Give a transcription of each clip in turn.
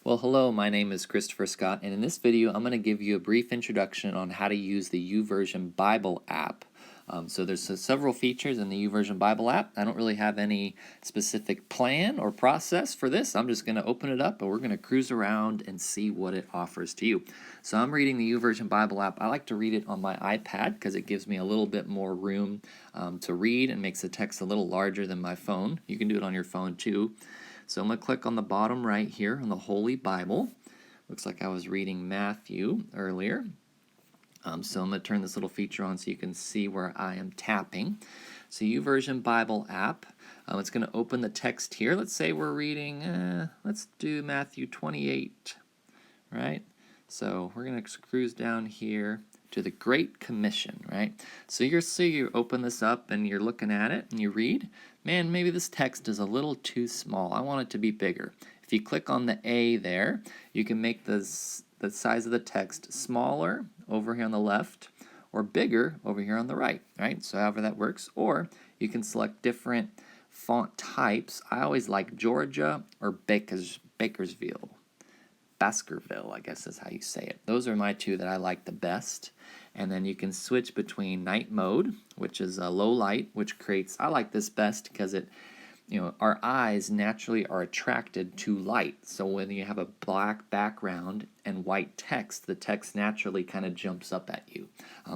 Well, hello, my name is Christopher Scott, and in this video, I'm going to give you a brief introduction on how to use the YouVersion Bible app. So there's several features in the YouVersion Bible app. I don't really have any specific plan or process for this. I'm just going to open it up, and we're going to cruise around and see what it offers to you. So I'm reading the YouVersion Bible app. I like to read it on my iPad because it gives me a little bit more room to read and makes the text a little larger than my phone. You can do it on your phone too. So I'm going to click on the bottom right here on the Holy Bible. Looks like I was reading Matthew earlier. So I'm going to turn this little feature on so you can see where I am tapping. So YouVersion Bible app. It's going to open the text here. Let's say we're reading, let's do Matthew 28, right? So we're going to cruise down here to the Great Commission, right? So you open this up and you're looking at it and you read, man, maybe this text is a little too small. I want it to be bigger. If you click on the A there, you can make the size of the text smaller over here on the left or bigger over here on the right, right? So however that works. Or you can select different font types. I always like Georgia or Bakersville. Baskerville, I guess is how you say it. Those are my two that I like the best. And then you can switch between night mode, which is a low light, which creates, I like this best because it, our eyes naturally are attracted to light. So when you have a black background and white text, the text naturally kind of jumps up at you.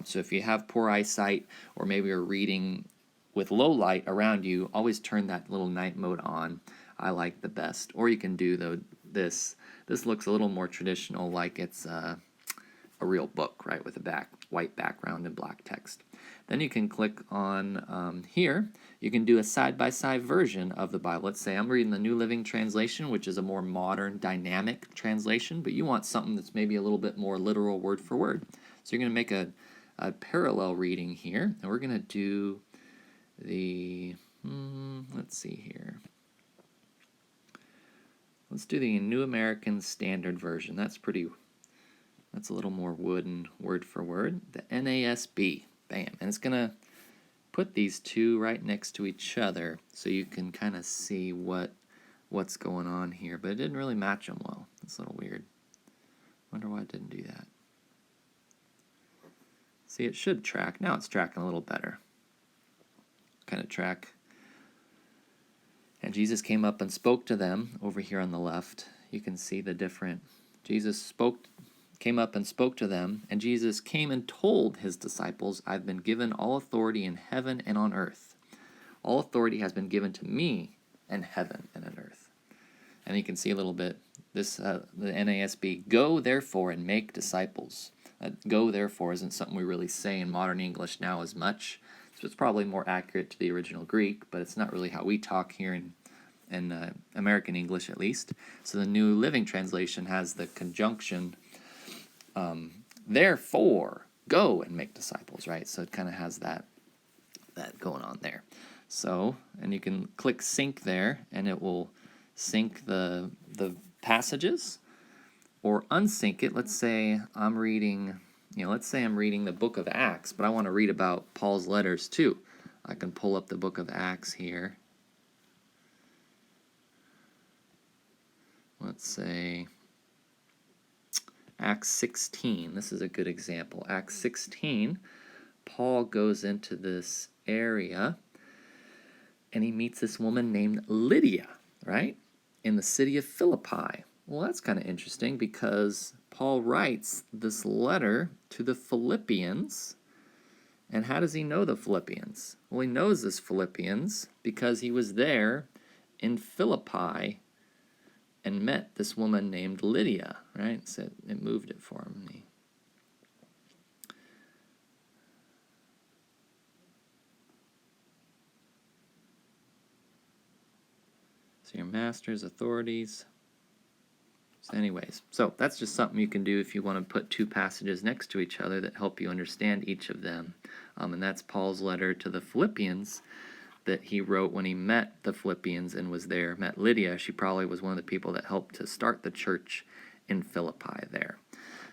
So if you have poor eyesight or maybe you're reading with low light around you, always turn that little night mode on. I like the best. Or you can do this. This looks a little more traditional, like it's a real book, right, with a white background and black text. Then you can click on here. You can do a side-by-side version of the Bible. Let's say I'm reading the New Living Translation, which is a more modern, dynamic translation, but you want something that's maybe a little bit more literal word for word. So you're going to make a parallel reading here, and we're going to do the, let's see here. Let's do the New American Standard Version. That's a little more wooden word for word. The NASB, bam. And it's going to put these two right next to each other so you can kind of see what's going on here. But it didn't really match them well. It's a little weird. Wonder why it didn't do that. See, it should track. Now it's tracking a little better. Kind of track. And Jesus came up and spoke to them over here on the left. You can see the different. Came up and spoke to them, and Jesus came and told his disciples, I've been given all authority in heaven and on earth. All authority has been given to me in heaven and on earth. And you can see a little bit, the NASB, go therefore and make disciples. Go therefore isn't something we really say in modern English now as much. So it's probably more accurate to the original Greek, but it's not really how we talk here in American English at least. So the New Living Translation has the conjunction, therefore, go and make disciples, right? So it kind of has that going on there. So, and you can click sync there, and it will sync the passages, or unsync it. Let's say I'm reading the book of Acts, but I want to read about Paul's letters too. I can pull up the book of Acts here. Let's say Acts 16. This is a good example. Acts 16, Paul goes into this area and he meets this woman named Lydia, right? In the city of Philippi. Well, that's kind of interesting because Paul writes this letter to the Philippians. And how does he know the Philippians? Well, he knows this Philippians because he was there in Philippi and met this woman named Lydia, right? So it moved it for him. So your masters, authorities. So anyways, so that's just something you can do if you want to put two passages next to each other that help you understand each of them. And that's Paul's letter to the Philippians that he wrote when he met the Philippians and was there, met Lydia. She probably was one of the people that helped to start the church in Philippi there.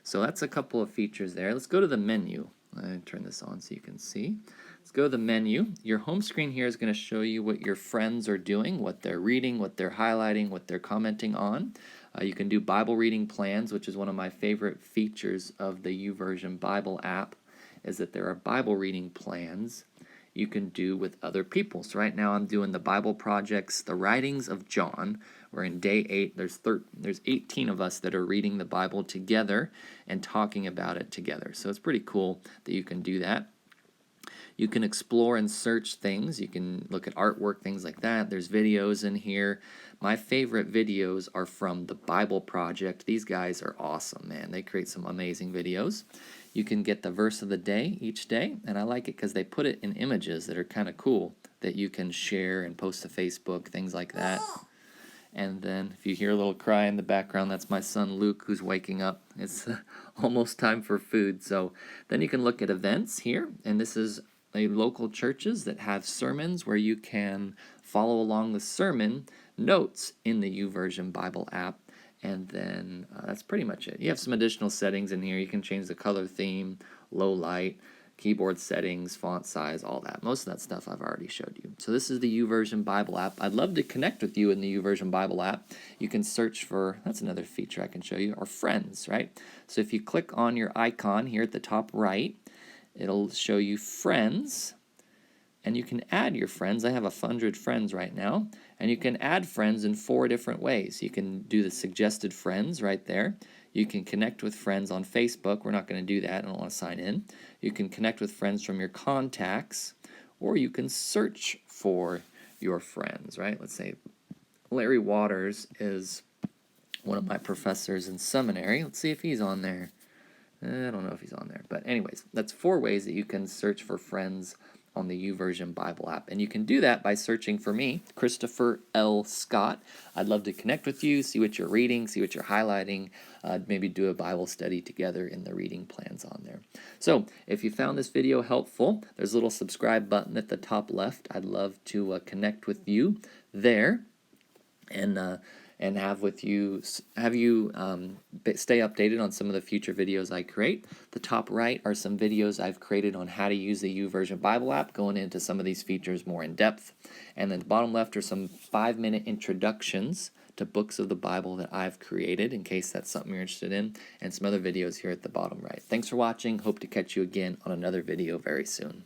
So that's a couple of features there. Let's go to the menu. I turn this on so you can see. Let's go to the menu. Your home screen here is going to show you what your friends are doing, what they're reading, what they're highlighting, what they're commenting on. You can do Bible reading plans, which is one of my favorite features of the YouVersion Bible app, is that there are Bible reading plans you can do with other people. So right now I'm doing the Bible projects, the writings of John. We're in day 8. There's 18 of us that are reading the Bible together and talking about it together. So it's pretty cool that you can do that. You can explore and search things. You can look at artwork, things like that. There's videos in here. My favorite videos are from the Bible Project. These guys are awesome, man. They create some amazing videos. You can get the verse of the day each day, and I like it because they put it in images that are kind of cool that you can share and post to Facebook, things like that. And then if you hear a little cry in the background, that's my son Luke who's waking up. It's almost time for food. So then you can look at events here, and this is local churches that have sermons where you can follow along the sermon notes in the YouVersion Bible app. And then that's pretty much it. You have some additional settings in here. You can change the color theme, low light, keyboard settings, font size, all that. Most of that stuff I've already showed you. So this is the YouVersion Bible app. I'd love to connect with you in the YouVersion Bible app. You can search for, that's another feature I can show you, or friends, right? So if you click on your icon here at the top right, it'll show you friends, and you can add your friends. I have 100 friends right now, and you can add friends in 4 different ways. You can do the suggested friends right there. You can connect with friends on Facebook. We're not going to do that. I don't want to sign in. You can connect with friends from your contacts, or you can search for your friends, right? Let's say Larry Waters is one of my professors in seminary. Let's see if he's on there. I don't know if he's on there. But anyways, that's 4 ways that you can search for friends on the YouVersion Bible app. And you can do that by searching for me, Christopher L. Scott. I'd love to connect with you, see what you're reading, see what you're highlighting, maybe do a Bible study together in the reading plans on there. So if you found this video helpful, there's a little subscribe button at the top left. I'd love to connect with you there and have you stay updated on some of the future videos I create. The top right are some videos I've created on how to use the YouVersion Bible app, going into some of these features more in depth. And then the bottom left are some 5-minute introductions to books of the Bible that I've created, in case that's something you're interested in, and some other videos here at the bottom right. Thanks for watching. Hope to catch you again on another video very soon.